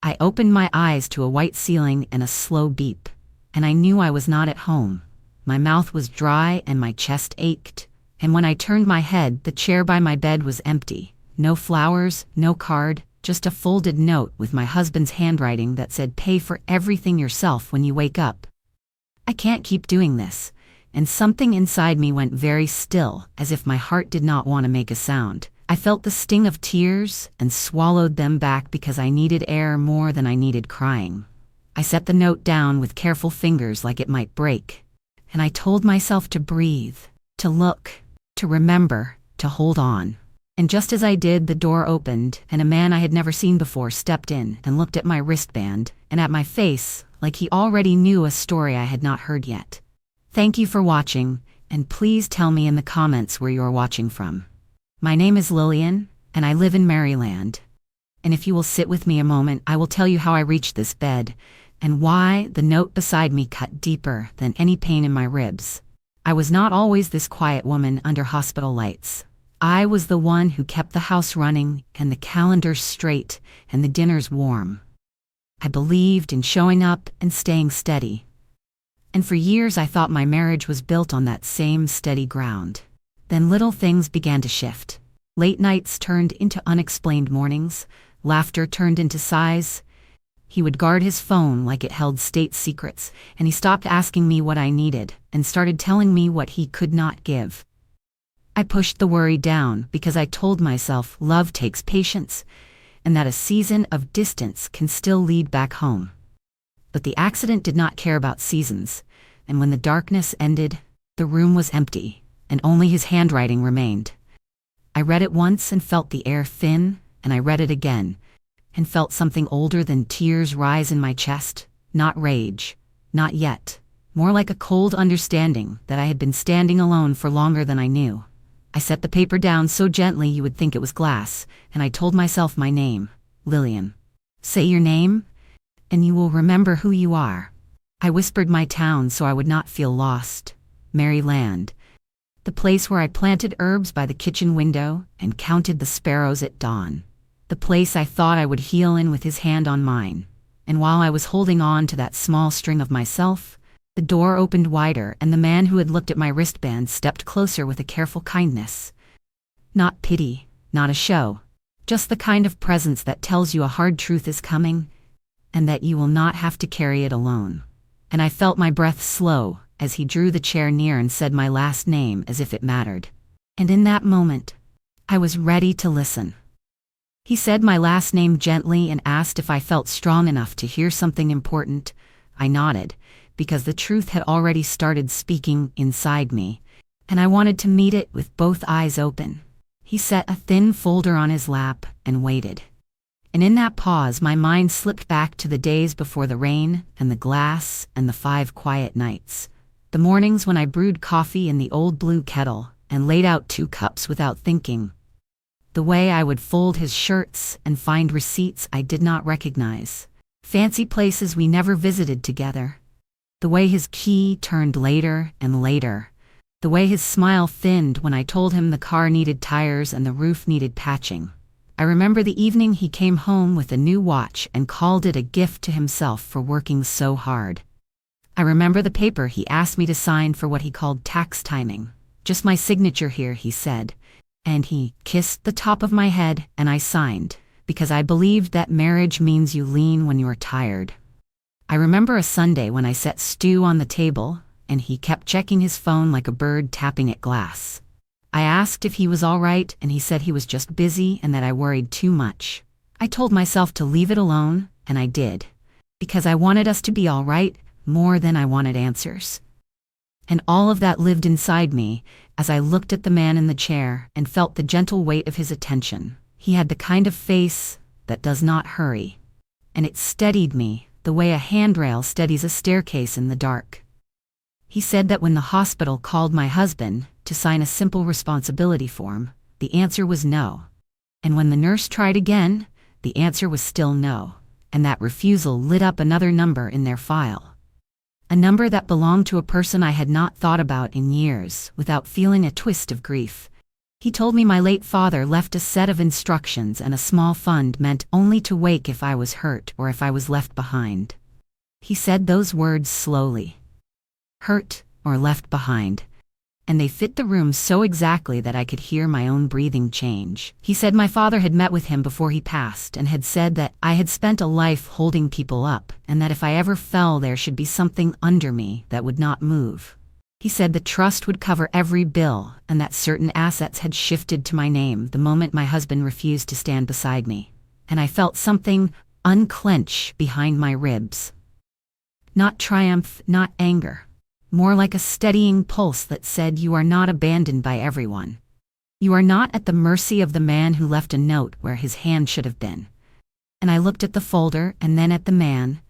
I opened my eyes to a white ceiling and a slow beep, and I knew I was not at home. My mouth was dry and my chest ached, and when I turned my head, the chair by my bed was empty. No flowers, no card, just a folded note with my husband's handwriting that said, "Pay for everything yourself when you wake up." I can't keep doing this, and something inside me went very still, as if my heart did not want to make a sound. I felt the sting of tears and swallowed them back because I needed air more than I needed crying. I set the note down with careful fingers like it might break, and I told myself to breathe, to look, to remember, to hold on. And just as I did, the door opened, and a man I had never seen before stepped in and looked at my wristband and at my face like he already knew a story I had not heard yet. Thank you for watching, and please tell me in the comments where you are watching from. My name is Lillian, and I live in Maryland. And if you will sit with me a moment, I will tell you how I reached this bed, and why the note beside me cut deeper than any pain in my ribs. I was not always this quiet woman under hospital lights. I was the one who kept the house running, and the calendars straight, and the dinners warm. I believed in showing up and staying steady. And for years I thought my marriage was built on that same steady ground. Then little things began to shift. Late nights turned into unexplained mornings, laughter turned into sighs. He would guard his phone like it held state secrets, and he stopped asking me what I needed and started telling me what he could not give. I pushed the worry down because I told myself love takes patience, and that a season of distance can still lead back home. But the accident did not care about seasons, and when the darkness ended, the room was empty, and only his handwriting remained. I read it once and felt the air thin, and I read it again, and felt something older than tears rise in my chest. Not rage, not yet, more like a cold understanding that I had been standing alone for longer than I knew. I set the paper down so gently you would think it was glass, and I told myself my name, Lillian. Say your name, and you will remember who you are. I whispered my town so I would not feel lost. Maryland. The place where I planted herbs by the kitchen window and counted the sparrows at dawn. The place I thought I would heal in with his hand on mine. And while I was holding on to that small string of myself, the door opened wider and the man who had looked at my wristband stepped closer with a careful kindness. Not pity, not a show, just the kind of presence that tells you a hard truth is coming, and that you will not have to carry it alone. And I felt my breath slow as he drew the chair near and said my last name as if it mattered. And in that moment, I was ready to listen. He said my last name gently and asked if I felt strong enough to hear something important. I nodded, because the truth had already started speaking inside me, and I wanted to meet it with both eyes open. He set a thin folder on his lap and waited. And in that pause, my mind slipped back to the days before the rain and the glass and the 5 quiet nights. The mornings when I brewed coffee in the old blue kettle and laid out 2 cups without thinking. The way I would fold his shirts and find receipts I did not recognize. Fancy places we never visited together. The way his key turned later and later. The way his smile thinned when I told him the car needed tires and the roof needed patching. I remember the evening he came home with a new watch and called it a gift to himself for working so hard. I remember the paper he asked me to sign for what he called tax timing. Just my signature here, he said. And he kissed the top of my head and I signed, because I believed that marriage means you lean when you are tired. I remember a Sunday when I set stew on the table and he kept checking his phone like a bird tapping at glass. I asked if he was all right and he said he was just busy and that I worried too much. I told myself to leave it alone, and I did, because I wanted us to be all right more than I wanted answers. And all of that lived inside me as I looked at the man in the chair and felt the gentle weight of his attention. He had the kind of face that does not hurry, and it steadied me the way a handrail steadies a staircase in the dark. He said that when the hospital called my husband to sign a simple responsibility form, the answer was no. And when the nurse tried again, the answer was still no, and that refusal lit up another number in their file. A number that belonged to a person I had not thought about in years without feeling a twist of grief. He told me my late father left a set of instructions and a small fund meant only to wake if I was hurt or if I was left behind. He said those words slowly. Hurt or left behind. And they fit the room so exactly that I could hear my own breathing change. He said my father had met with him before he passed and had said that I had spent a life holding people up and that if I ever fell there should be something under me that would not move. He said the trust would cover every bill and that certain assets had shifted to my name the moment my husband refused to stand beside me. And I felt something unclench behind my ribs. Not triumph, not anger. More like a steadying pulse that said you are not abandoned by everyone. You are not at the mercy of the man who left a note where his hand should have been. And I looked at the folder and then at the man,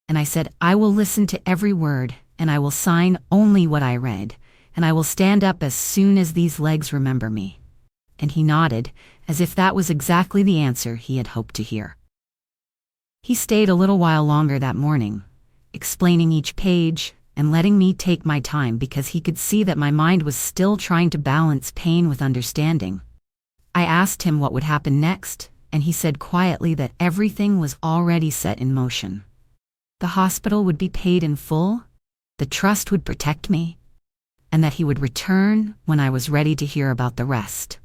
and I said, I will listen to every word, and I will sign only what I read, and I will stand up as soon as these legs remember me. And he nodded, as if that was exactly the answer he had hoped to hear. He stayed a little while longer that morning, explaining each page, and letting me take my time because he could see that my mind was still trying to balance pain with understanding. I asked him what would happen next, and he said quietly that everything was already set in motion. The hospital would be paid in full, the trust would protect me, and that he would return when I was ready to hear about the rest.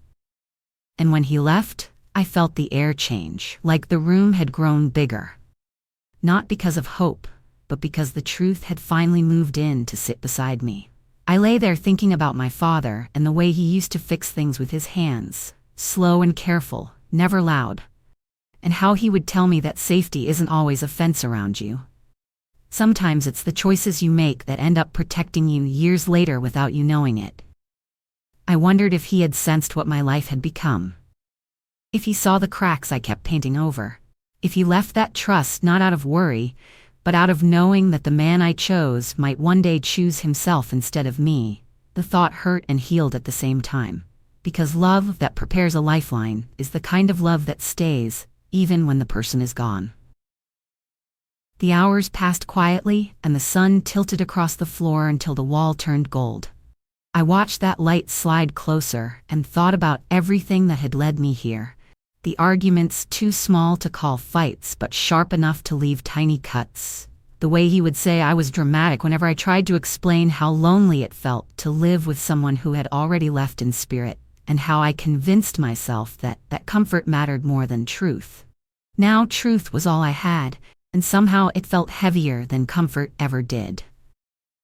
And when he left, I felt the air change, like the room had grown bigger. Not because of hope, but because the truth had finally moved in to sit beside me. I lay there thinking about my father and the way he used to fix things with his hands, slow and careful, never loud. And how he would tell me that safety isn't always a fence around you. Sometimes it's the choices you make that end up protecting you years later without you knowing it. I wondered if he had sensed what my life had become. If he saw the cracks I kept painting over. If he left that trust not out of worry, but out of knowing that the man I chose might one day choose himself instead of me. The thought hurt and healed at the same time. Because love that prepares a lifeline is the kind of love that stays, even when the person is gone. The hours passed quietly, and the sun tilted across the floor until the wall turned gold. I watched that light slide closer and thought about everything that had led me here. The arguments too small to call fights but sharp enough to leave tiny cuts. The way he would say I was dramatic whenever I tried to explain how lonely it felt to live with someone who had already left in spirit, and how I convinced myself that comfort mattered more than truth. Now truth was all I had, and somehow it felt heavier than comfort ever did.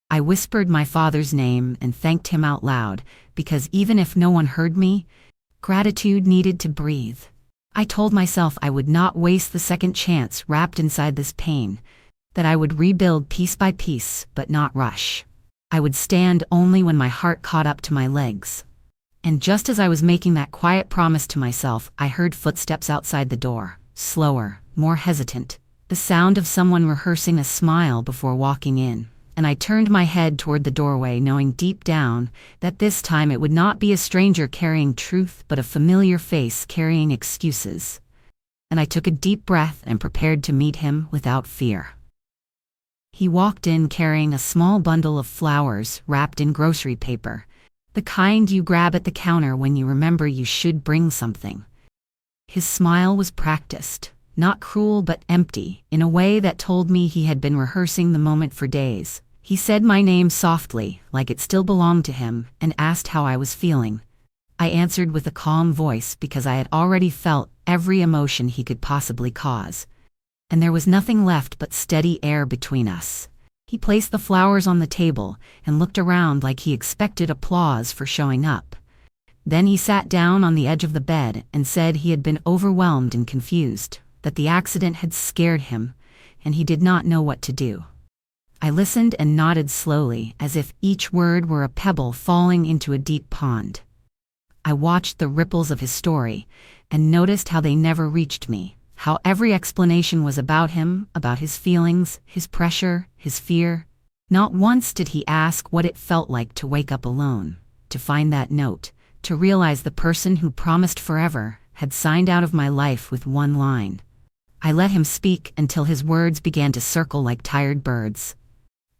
I whispered my father's name and thanked him out loud, because even if no one heard me, gratitude needed to breathe. I told myself I would not waste the second chance wrapped inside this pain, that I would rebuild piece by piece but not rush. I would stand only when my heart caught up to my legs. And just as I was making that quiet promise to myself, I heard footsteps outside the door, slower, more hesitant, the sound of someone rehearsing a smile before walking in. And I turned my head toward the doorway, knowing deep down that this time it would not be a stranger carrying truth, but a familiar face carrying excuses. And I took a deep breath and prepared to meet him without fear. He walked in carrying a small bundle of flowers wrapped in grocery paper, the kind you grab at the counter when you remember you should bring something. His smile was practiced, not cruel but empty, in a way that told me he had been rehearsing the moment for days. He said my name softly, like it still belonged to him, and asked how I was feeling. I answered with a calm voice because I had already felt every emotion he could possibly cause. And there was nothing left but steady air between us. He placed the flowers on the table and looked around like he expected applause for showing up. Then he sat down on the edge of the bed and said he had been overwhelmed and confused, that the accident had scared him, and he did not know what to do. I listened and nodded slowly, as if each word were a pebble falling into a deep pond. I watched the ripples of his story, and noticed how they never reached me, how every explanation was about him, about his feelings, his pressure, his fear. Not once did he ask what it felt like to wake up alone, to find that note, to realize the person who promised forever had signed out of my life with one line. I let him speak until his words began to circle like tired birds.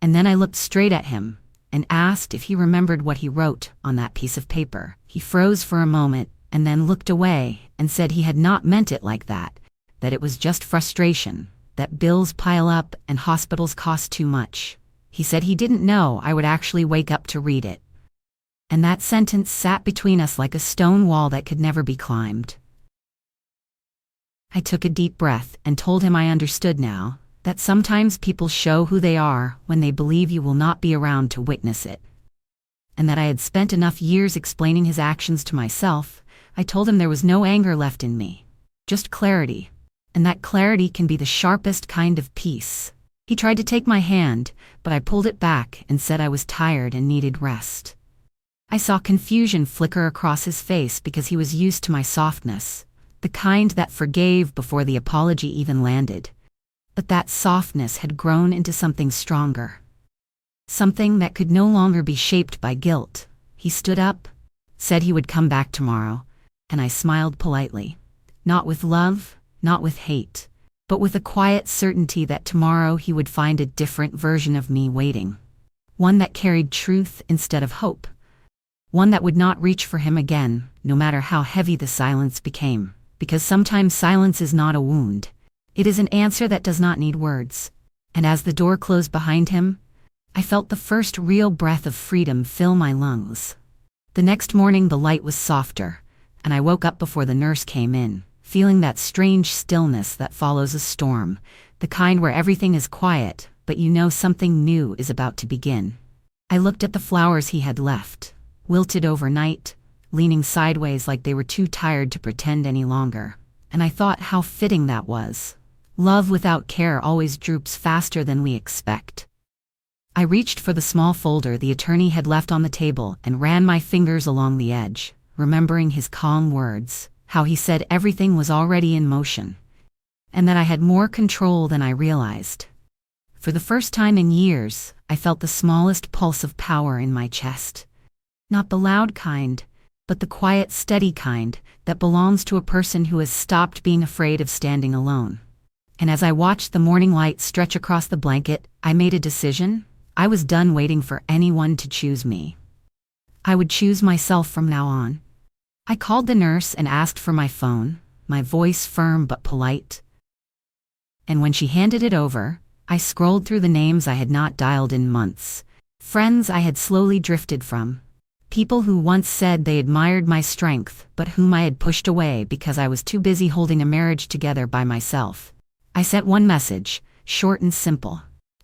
And then I looked straight at him, and asked if he remembered what he wrote on that piece of paper. He froze for a moment and then looked away and said he had not meant it like that it was just frustration, that bills pile up and hospitals cost too much. He said he didn't know I would actually wake up to read it. And that sentence sat between us like a stone wall that could never be climbed. I took a deep breath and told him I understood now, that sometimes people show who they are when they believe you will not be around to witness it. And that I had spent enough years explaining his actions to myself. I told him there was no anger left in me, just clarity, and that clarity can be the sharpest kind of peace. He tried to take my hand, but I pulled it back and said I was tired and needed rest. I saw confusion flicker across his face because he was used to my softness, the kind that forgave before the apology even landed. But that softness had grown into something stronger. Something that could no longer be shaped by guilt. He stood up, said he would come back tomorrow, and I smiled politely. Not with love, not with hate, but with a quiet certainty that tomorrow he would find a different version of me waiting. One that carried truth instead of hope. One that would not reach for him again, no matter how heavy the silence became. Because sometimes silence is not a wound. It is an answer that does not need words. And as the door closed behind him, I felt the first real breath of freedom fill my lungs. The next morning the light was softer, and I woke up before the nurse came in, feeling that strange stillness that follows a storm, the kind where everything is quiet, but you know something new is about to begin. I looked at the flowers he had left, wilted overnight, leaning sideways like they were too tired to pretend any longer, and I thought how fitting that was. Love without care always droops faster than we expect. I reached for the small folder the attorney had left on the table and ran my fingers along the edge, remembering his calm words, how he said everything was already in motion, and that I had more control than I realized. For the first time in years, I felt the smallest pulse of power in my chest. Not the loud kind, but the quiet, steady kind that belongs to a person who has stopped being afraid of standing alone. And as I watched the morning light stretch across the blanket, I made a decision. I was done waiting for anyone to choose me. I would choose myself from now on. I called the nurse and asked for my phone, my voice firm but polite. And when she handed it over, I scrolled through the names I had not dialed in months, friends I had slowly drifted from. People who once said they admired my strength, but whom I had pushed away because I was too busy holding a marriage together by myself. I sent one message, short and simple,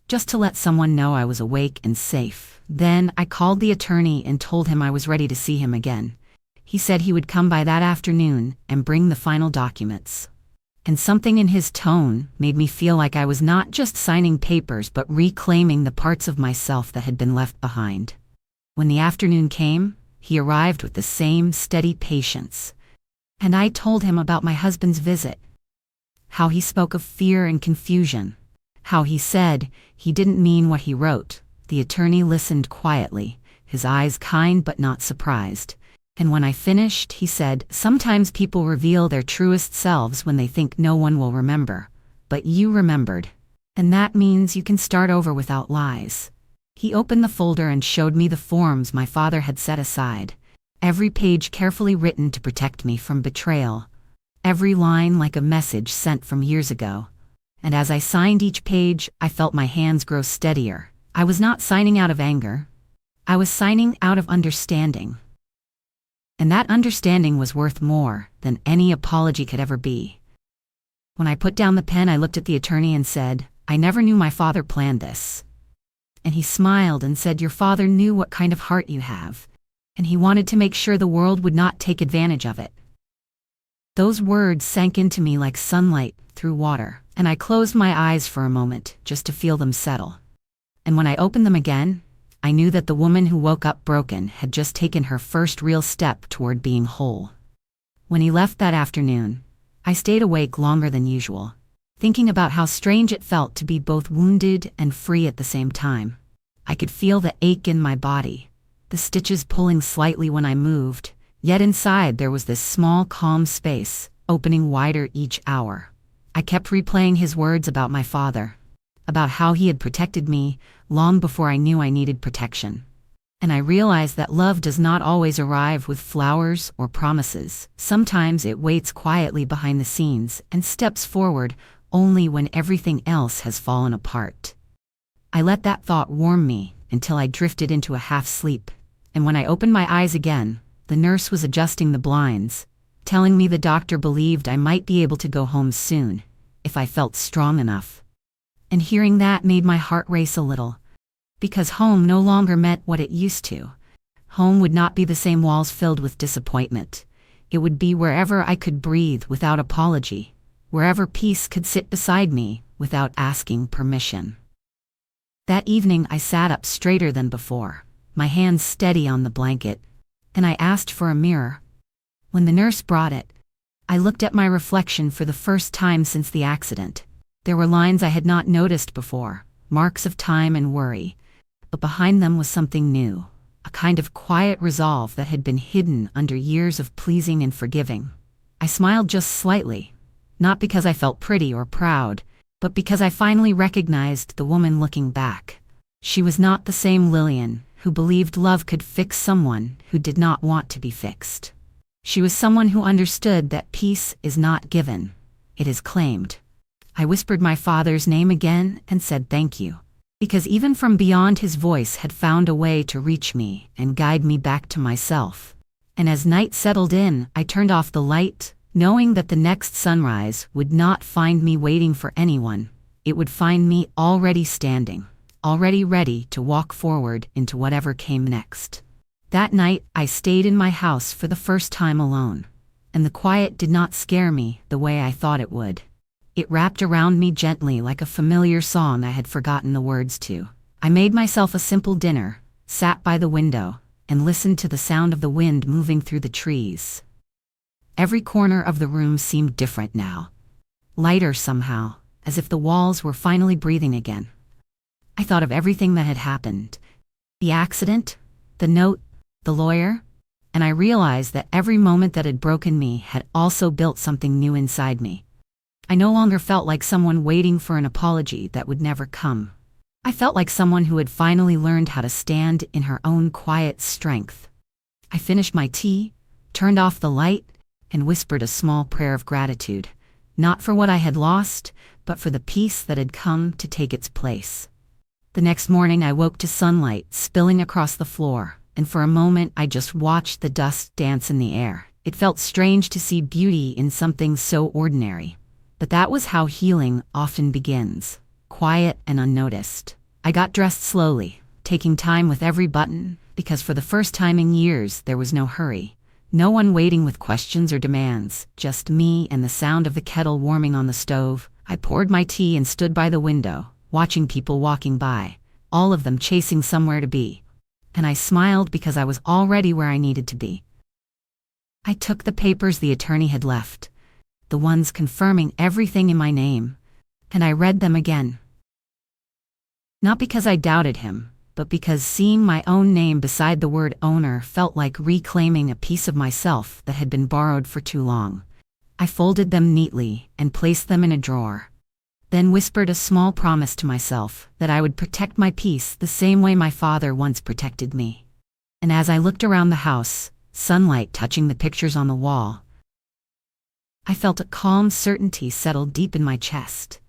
just to let someone know I was awake and safe. Then I called the attorney and told him I was ready to see him again. He said he would come by that afternoon and bring the final documents. And something in his tone made me feel like I was not just signing papers but reclaiming the parts of myself that had been left behind. When the afternoon came, he arrived with the same steady patience. And I told him about my husband's visit. How he spoke of fear and confusion. How he said he didn't mean what he wrote. The attorney listened quietly, his eyes kind but not surprised. And when I finished, he said, "Sometimes people reveal their truest selves when they think no one will remember. But you remembered. And that means you can start over without lies." He opened the folder and showed me the forms my father had set aside, every page carefully written to protect me from betrayal, every line like a message sent from years ago. And as I signed each page, I felt my hands grow steadier. I was not signing out of anger. I was signing out of understanding. And that understanding was worth more than any apology could ever be. When I put down the pen, I looked at the attorney and said, "I never knew my father planned this." And he smiled and said, "Your father knew what kind of heart you have, and he wanted to make sure the world would not take advantage of it." Those words sank into me like sunlight through water, and I closed my eyes for a moment just to feel them settle. And when I opened them again, I knew that the woman who woke up broken had just taken her first real step toward being whole. When he left that afternoon, I stayed awake longer than usual, thinking about how strange it felt to be both wounded and free at the same time. I could feel the ache in my body, the stitches pulling slightly when I moved, yet inside there was this small, calm space, opening wider each hour. I kept replaying his words about my father, about how he had protected me long before I knew I needed protection, And I realized that love does not always arrive with flowers or promises. Sometimes it waits quietly behind the scenes and steps forward only when everything else has fallen apart. I let that thought warm me until I drifted into a half-sleep, and when I opened my eyes again, the nurse was adjusting the blinds, telling me the doctor believed I might be able to go home soon, if I felt strong enough. And hearing that made my heart race a little, because home no longer meant what it used to. Home would not be the same walls filled with disappointment. It would be wherever I could breathe without apology, wherever peace could sit beside me without asking permission. That evening I sat up straighter than before, my hands steady on the blanket, and I asked for a mirror. When the nurse brought it, I looked at my reflection for the first time since the accident. There were lines I had not noticed before, marks of time and worry, but behind them was something new, a kind of quiet resolve that had been hidden under years of pleasing and forgiving. I smiled just slightly, not because I felt pretty or proud, but because I finally recognized the woman looking back. She was not the same Lillian who believed love could fix someone who did not want to be fixed. She was someone who understood that peace is not given, it is claimed. I whispered my father's name again and said thank you, because even from beyond his voice had found a way to reach me and guide me back to myself. And as night settled in, I turned off the light, knowing that the next sunrise would not find me waiting for anyone. It would find me already standing, already ready to walk forward into whatever came next. That night, I stayed in my house for the first time alone, and the quiet did not scare me the way I thought it would. It wrapped around me gently like a familiar song I had forgotten the words to. I made myself a simple dinner, sat by the window, and listened to the sound of the wind moving through the trees. Every corner of the room seemed different now, lighter somehow, as if the walls were finally breathing again. I thought of everything that had happened. The accident, the note, the lawyer, and I realized that every moment that had broken me had also built something new inside me. I no longer felt like someone waiting for an apology that would never come. I felt like someone who had finally learned how to stand in her own quiet strength. I finished my tea, turned off the light, and whispered a small prayer of gratitude, not for what I had lost, but for the peace that had come to take its place. The next morning I woke to sunlight spilling across the floor, and for a moment I just watched the dust dance in the air. It felt strange to see beauty in something so ordinary. But that was how healing often begins, quiet and unnoticed. I got dressed slowly, taking time with every button, because for the first time in years there was no hurry. No one waiting with questions or demands, just me and the sound of the kettle warming on the stove. I poured my tea and stood by the window, watching people walking by, all of them chasing somewhere to be. And I smiled because I was already where I needed to be. I took the papers the attorney had left, the ones confirming everything in my name, and I read them again. Not because I doubted him, but because seeing my own name beside the word owner felt like reclaiming a piece of myself that had been borrowed for too long. I folded them neatly and placed them in a drawer, then whispered a small promise to myself that I would protect my peace the same way my father once protected me. And as I looked around the house, sunlight touching the pictures on the wall, I felt a calm certainty settle deep in my chest,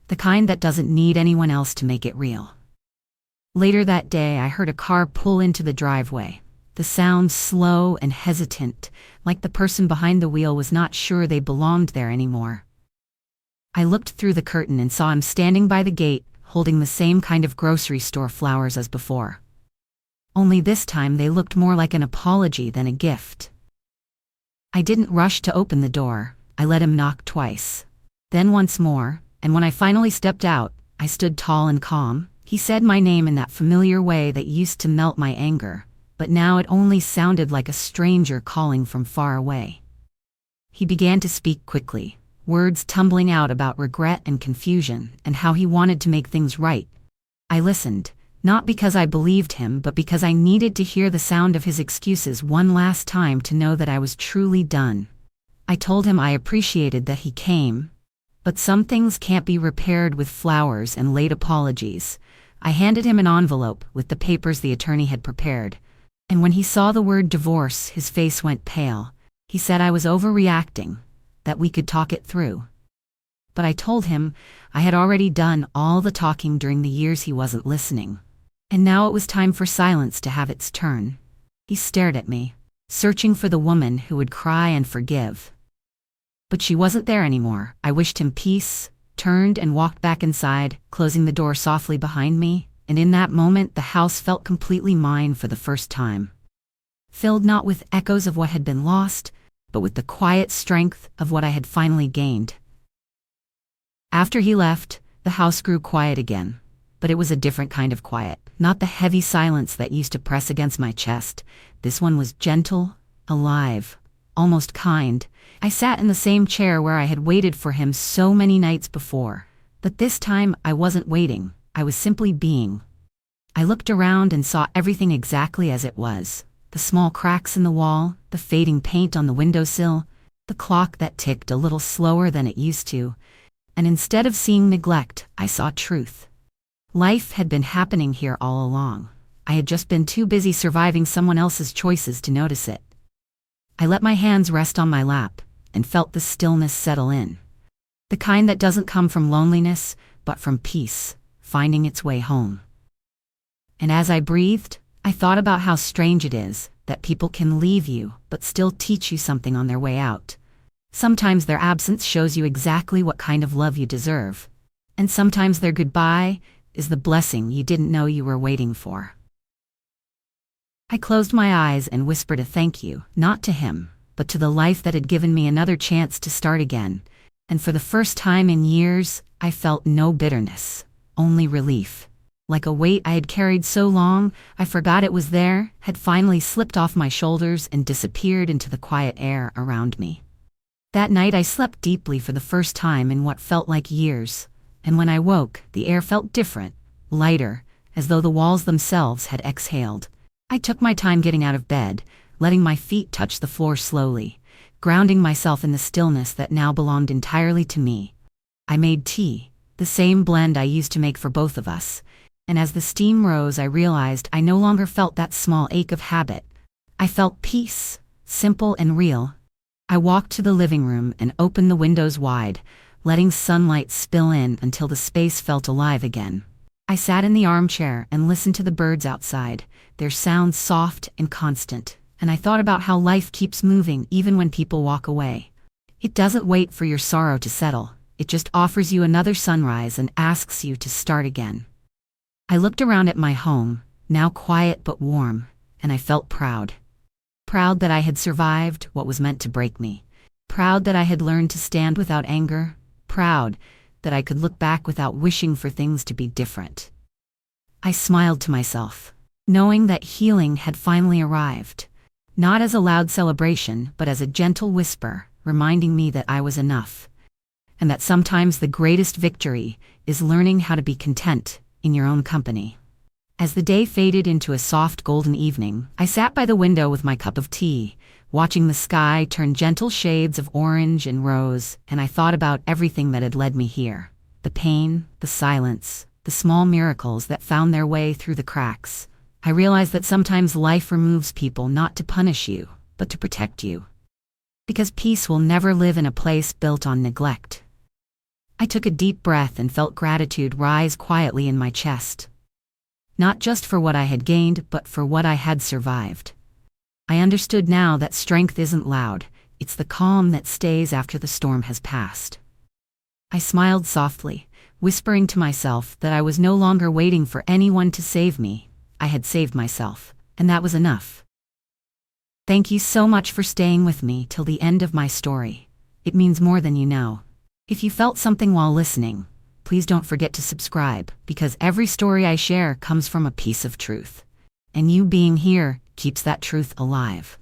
the kind that doesn't need anyone else to make it real. Later that day, I heard a car pull into the driveway, the sound slow and hesitant, like the person behind the wheel was not sure they belonged there anymore. I looked through the curtain and saw him standing by the gate, holding the same kind of grocery store flowers as before. Only this time they looked more like an apology than a gift. I didn't rush to open the door. I let him knock twice, then once more, and when I finally stepped out, I stood tall and calm. He said my name in that familiar way that used to melt my anger, but now it only sounded like a stranger calling from far away. He began to speak quickly, words tumbling out about regret and confusion and how he wanted to make things right. I listened, not because I believed him, but because I needed to hear the sound of his excuses one last time to know that I was truly done. I told him I appreciated that he came, but some things can't be repaired with flowers and late apologies. I handed him an envelope with the papers the attorney had prepared, and when he saw the word divorce, his face went pale. He said I was overreacting, that we could talk it through. But I told him I had already done all the talking during the years he wasn't listening, and now it was time for silence to have its turn. He stared at me, searching for the woman who would cry and forgive. But she wasn't there anymore. I wished him peace, turned and walked back inside, closing the door softly behind me, and in that moment the house felt completely mine for the first time. Filled not with echoes of what had been lost, but with the quiet strength of what I had finally gained. After he left, the house grew quiet again, but it was a different kind of quiet, not the heavy silence that used to press against my chest. This one was gentle, alive, almost kind. I sat in the same chair where I had waited for him so many nights before, but this time I wasn't waiting, I was simply being. I looked around and saw everything exactly as it was. The small cracks in the wall, the fading paint on the windowsill, the clock that ticked a little slower than it used to, and instead of seeing neglect, I saw truth. Life had been happening here all along. I had just been too busy surviving someone else's choices to notice it. I let my hands rest on my lap and felt the stillness settle in. The kind that doesn't come from loneliness, but from peace, finding its way home. And as I breathed, I thought about how strange it is that people can leave you but still teach you something on their way out. Sometimes their absence shows you exactly what kind of love you deserve, and sometimes their goodbye is the blessing you didn't know you were waiting for. I closed my eyes and whispered a thank you, not to him, but to the life that had given me another chance to start again, and for the first time in years, I felt no bitterness, only relief. Like a weight I had carried so long, I forgot it was there, had finally slipped off my shoulders and disappeared into the quiet air around me. That night I slept deeply for the first time in what felt like years, and when I woke, the air felt different, lighter, as though the walls themselves had exhaled. I took my time getting out of bed, letting my feet touch the floor slowly, grounding myself in the stillness that now belonged entirely to me. I made tea, the same blend I used to make for both of us, and as the steam rose I realized I no longer felt that small ache of habit. I felt peace, simple and real. I walked to the living room and opened the windows wide, letting sunlight spill in until the space felt alive again. I sat in the armchair and listened to the birds outside, their sounds soft and constant, and I thought about how life keeps moving even when people walk away. It doesn't wait for your sorrow to settle, it just offers you another sunrise and asks you to start again. I looked around at my home, now quiet but warm, and I felt proud. Proud that I had survived what was meant to break me. Proud that I had learned to stand without anger. Proud that I could look back without wishing for things to be different. I smiled to myself, knowing that healing had finally arrived, not as a loud celebration, but as a gentle whisper, reminding me that I was enough, and that sometimes the greatest victory is learning how to be content in your own company. As the day faded into a soft golden evening, I sat by the window with my cup of tea, watching the sky turn gentle shades of orange and rose, and I thought about everything that had led me here. The pain, the silence, the small miracles that found their way through the cracks. I realized that sometimes life removes people not to punish you, but to protect you. Because peace will never live in a place built on neglect. I took a deep breath and felt gratitude rise quietly in my chest. Not just for what I had gained, but for what I had survived. I understood now that strength isn't loud, it's the calm that stays after the storm has passed. I smiled softly, whispering to myself that I was no longer waiting for anyone to save me. I had saved myself, and that was enough. Thank you so much for staying with me till the end of my story. It means more than you know. If you felt something while listening, please don't forget to subscribe, because every story I share comes from a piece of truth. And you being here keeps that truth alive.